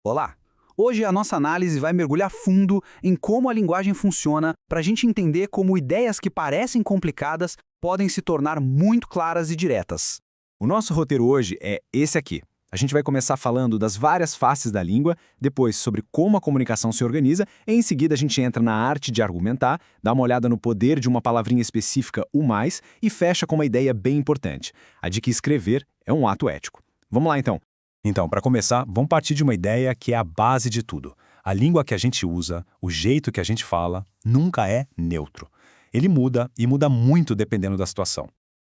Olá! Hoje a nossa análise vai mergulhar fundo em como a linguagem funciona para a gente entender como ideias que parecem complicadas podem se tornar muito claras e diretas. O nosso roteiro hoje é esse aqui. A gente vai começar falando das várias faces da língua, depois sobre como a comunicação se organiza, e em seguida a gente entra na arte de argumentar, dá uma olhada no poder de uma palavrinha específica, o mais, e fecha com uma ideia bem importante, a de que escrever é um ato ético. Vamos lá então. Então, para começar, vamos partir de uma ideia que é a base de tudo. A língua que a gente usa, o jeito que a gente fala, nunca é neutro. Ele muda e muda muito dependendo da situação.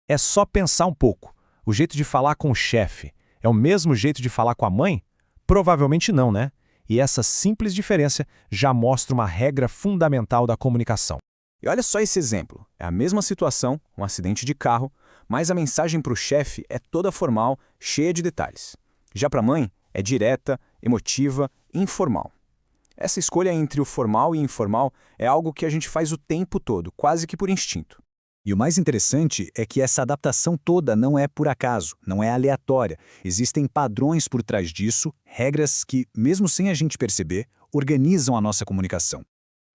É só pensar um pouco. O jeito de falar com o chefe é o mesmo jeito de falar com a mãe? Provavelmente não, né? E essa simples diferença já mostra uma regra fundamental da comunicação. E olha só esse exemplo. É a mesma situação, um acidente de carro, mas a mensagem para o chefe é toda formal, cheia de detalhes. Já para a mãe, é direta, emotiva, informal. Essa escolha entre o formal e informal é algo que a gente faz o tempo todo, quase que por instinto. E o mais interessante é que essa adaptação toda não é por acaso, não é aleatória. Existem padrões por trás disso, regras que, mesmo sem a gente perceber, organizam a nossa comunicação.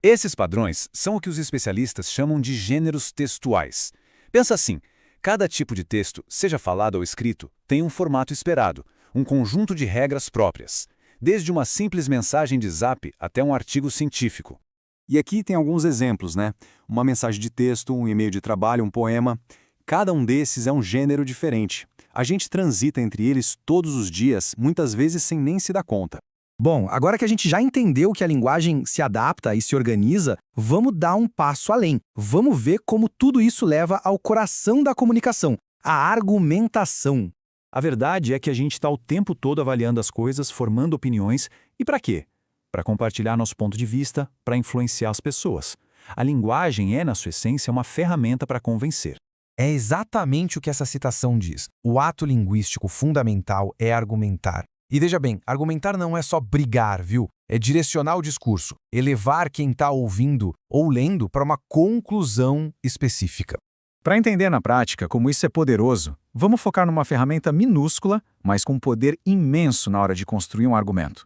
Esses padrões são o que os especialistas chamam de gêneros textuais. Pensa assim, cada tipo de texto, seja falado ou escrito, tem um formato esperado, um conjunto de regras próprias, desde uma simples mensagem de zap até um artigo científico. E aqui tem alguns exemplos, né? Uma mensagem de texto, um e-mail de trabalho, um poema. Cada um desses é um gênero diferente. A gente transita entre eles todos os dias, muitas vezes sem nem se dar conta. Bom, agora que a gente já entendeu que a linguagem se adapta e se organiza, vamos dar um passo além. Vamos ver como tudo isso leva ao coração da comunicação, a argumentação. A verdade é que a gente está o tempo todo avaliando as coisas, formando opiniões. E para quê? Para compartilhar nosso ponto de vista, para influenciar as pessoas. A linguagem é, na sua essência, uma ferramenta para convencer. É exatamente o que essa citação diz. O ato linguístico fundamental é argumentar. E veja bem, argumentar não é só brigar, viu? É direcionar o discurso, elevar quem está ouvindo ou lendo para uma conclusão específica. Para entender na prática como isso é poderoso, vamos focar numa ferramenta minúscula, mas com poder imenso na hora de construir um argumento.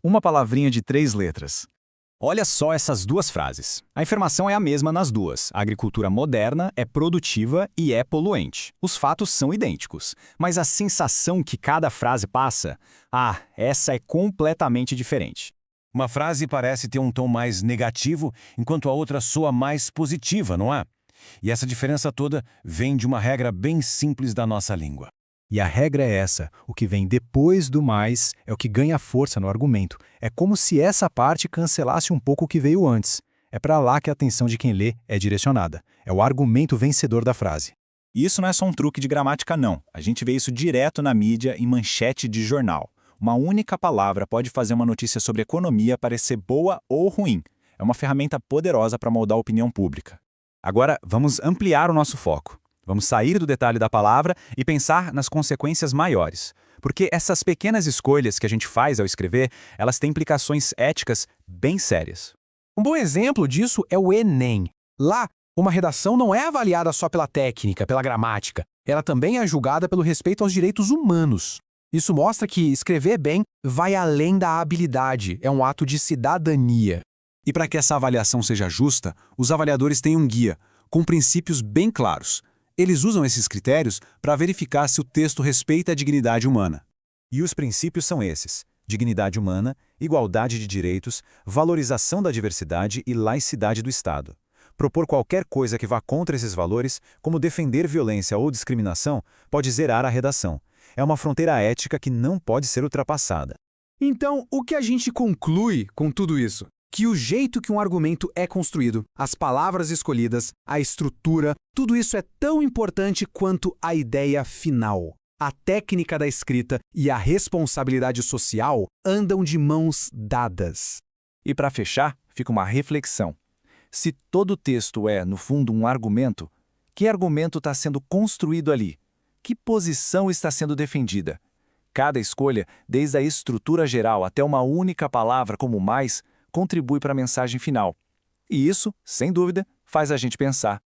Uma palavrinha de 3 letras. Olha só essas duas frases. A informação é a mesma nas duas. A agricultura moderna é produtiva e é poluente. Os fatos são idênticos, mas a sensação que cada frase passa, essa é completamente diferente. Uma frase parece ter um tom mais negativo, enquanto a outra soa mais positiva, não é? E essa diferença toda vem de uma regra bem simples da nossa língua. E a regra é essa, o que vem depois do mais é o que ganha força no argumento. É como se essa parte cancelasse um pouco o que veio antes. É para lá que a atenção de quem lê é direcionada. É o argumento vencedor da frase. E isso não é só um truque de gramática, não. A gente vê isso direto na mídia, em manchete de jornal. Uma única palavra pode fazer uma notícia sobre economia parecer boa ou ruim. É uma ferramenta poderosa para moldar a opinião pública. Agora, vamos ampliar o nosso foco. Vamos sair do detalhe da palavra e pensar nas consequências maiores. Porque essas pequenas escolhas que a gente faz ao escrever, elas têm implicações éticas bem sérias. Um bom exemplo disso é o Enem. Lá, uma redação não é avaliada só pela técnica, pela gramática. Ela também é julgada pelo respeito aos direitos humanos. Isso mostra que escrever bem vai além da habilidade, é um ato de cidadania. E para que essa avaliação seja justa, os avaliadores têm um guia, com princípios bem claros. Eles usam esses critérios para verificar se o texto respeita a dignidade humana. E os princípios são esses: dignidade humana, igualdade de direitos, valorização da diversidade e laicidade do Estado. Propor qualquer coisa que vá contra esses valores, como defender violência ou discriminação, pode zerar a redação. É uma fronteira ética que não pode ser ultrapassada. Então, o que a gente conclui com tudo isso? Que o jeito que um argumento é construído, as palavras escolhidas, a estrutura, tudo isso é tão importante quanto a ideia final. A técnica da escrita e a responsabilidade social andam de mãos dadas. E para fechar, fica uma reflexão. Se todo texto é, no fundo, um argumento, que argumento está sendo construído ali? Que posição está sendo defendida? Cada escolha, desde a estrutura geral até uma única palavra como mais, contribui para a mensagem final. E isso, sem dúvida, faz a gente pensar.